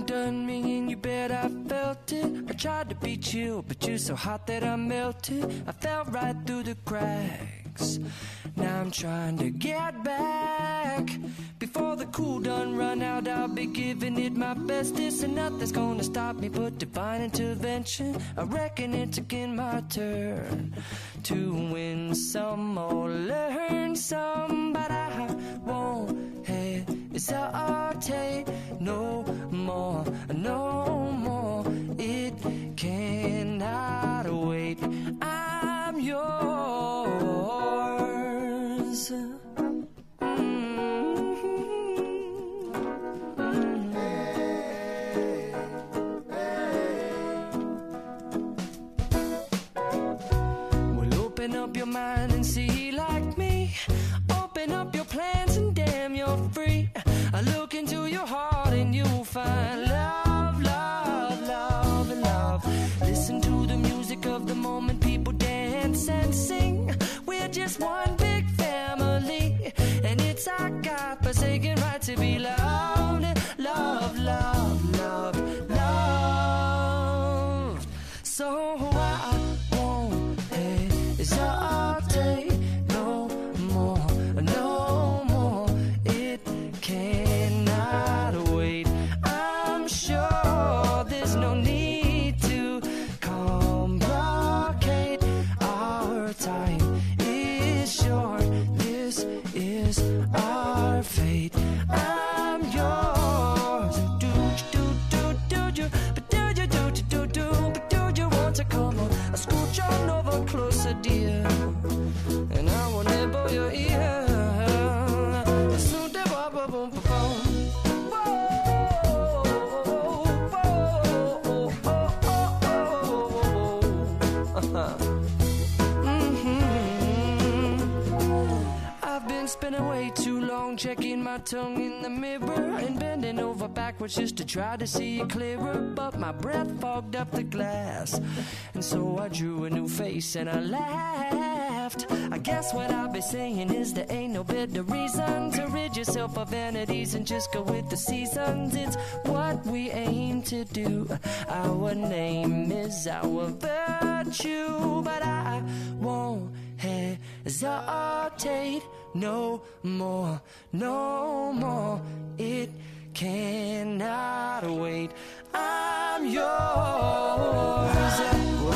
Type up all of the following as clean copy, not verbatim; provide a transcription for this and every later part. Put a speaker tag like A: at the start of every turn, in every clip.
A: done me and you bet I felt it. I tried to be chill, but you're so hot that I melted. I fell right through the cracks. Now I'm trying to get back. Before the cool done run out, I'll be giving it my bestest, and nothing's gonna stop me but divine intervention. I reckon it's again my turn to win some or learn some, but I won't hesitate no more, no more. It cannot wait. I'm yours. Well, open up your mind and see like me. Open up your plans and damn, you're free. I look into your heart and you'll find love, love, love, and love. Listen to the music of the moment, people dance and sing. We're just one big family, and it's our God-forsaken right to be loved. Love, love, love, love. So I won't hesitate no more, no more. It cannot wait. I'm sure there's no need to complicate. Our time is short. This is our fate. I'm yours. Do you, but do you, but do you want to come on? I scooch on over closer, dear, and I will nibble your ear. I've been spinning way too long, checking my tongue in the mirror and bending over backwards just to try to see it clearer. But my breath fogged up the glass, and so I drew a new face and I laughed. I guess what I'll be saying is there ain't no better reason to rid yourself of vanities and just go with the seasons. It's what we aim to do. Our name is our virtue, but I won't hesitate no more, no more. It cannot wait. I'm yours.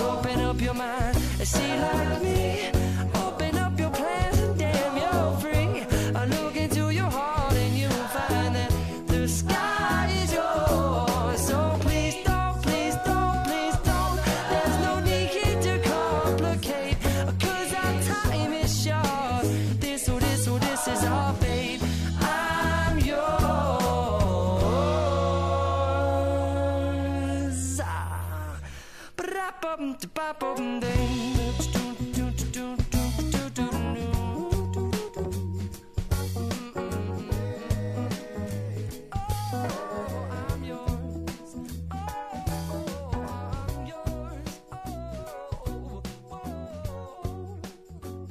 A: Open up your mind and see like me. Open up your plans and damn, you're free. I look into your heart and you'll find that the sky is yours. So please don't, please don't, please don't. There's no need here to complicate, 'cause our time is short. This is our fate. I'm yours. I'm yours. I'm yours.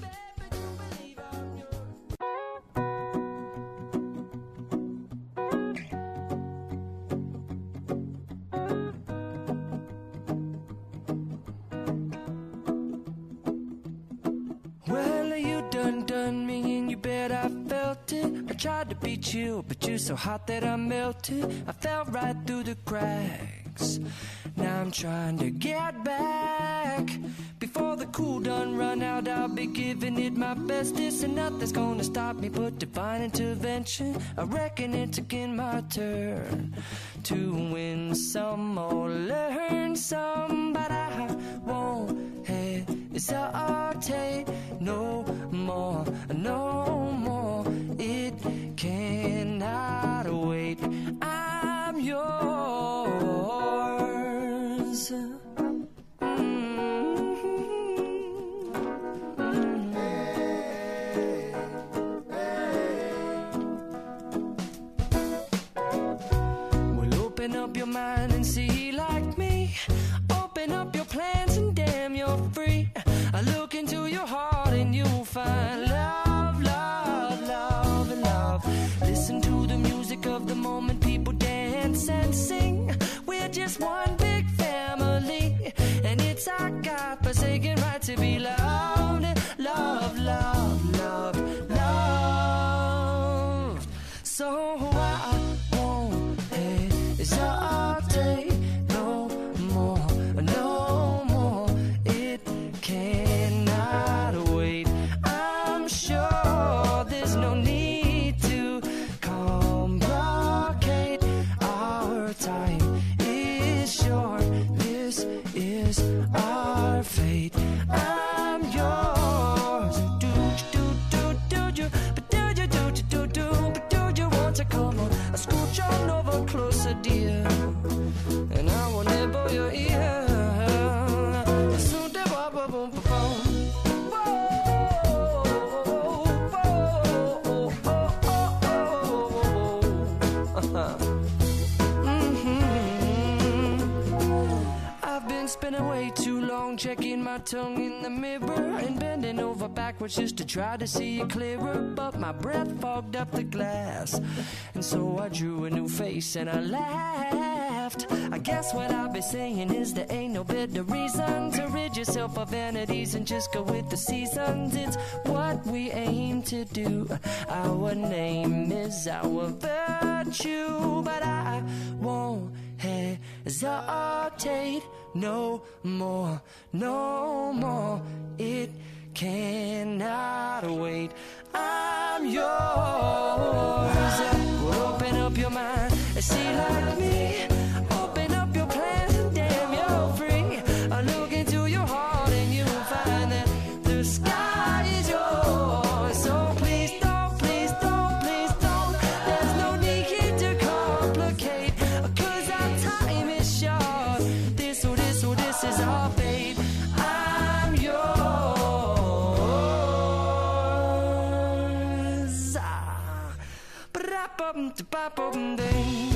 A: Baby, do believe I'm yours. Well, you done me and you bet I felt it. I tried to be chill, but you're so hot that I melted. I fell right through the cracks. Now I'm trying to get back. Before the cool done run out, I'll be giving it my bestest, and nothing's gonna stop me but divine intervention. I reckon it's again my turn to win some or learn some, but I won't hesitate no more, no more. It cannot wait. I'm yours. Well, open up your mind and see like me. Open up your plans and damn, you're free. I look into your heart and you'll find love, love, love, and love. Listen to the music of the moment, people dance and sing. just one big family, and it's our God-forsaken right to be loved, love, love, love, love. So I won't hesitate no more, no more. It cannot wait. I'm sure there's no need to complicate. Our time is short. This is our fate. I'm yours. Do you? But do you want to come on? Scooch on over closer, dear, and I will nibble your ear. Soon to I've been spending way too long checking my tongue in the mirror and bending over backwards just to try to see it clearer, but my breath fogged up the glass, and so I drew a new face and I laughed. I guess what I'll be saying is there ain't no better reason to rid yourself of vanities and just go with the seasons. It's what we aim to do. Our name is our virtue, but I won't hesitate no more, no more. It cannot wait. I'm yours. Well, open up your mind and see like me. Open up your plans and damn, you're free. I look into your heart and you'll find that the sky is yours. So please don't, please don't, please don't. There's no need here to complicate, 'cause our time is short. This is our fate. I'm yours. Ba-da-bum-da-ba-bum-ding.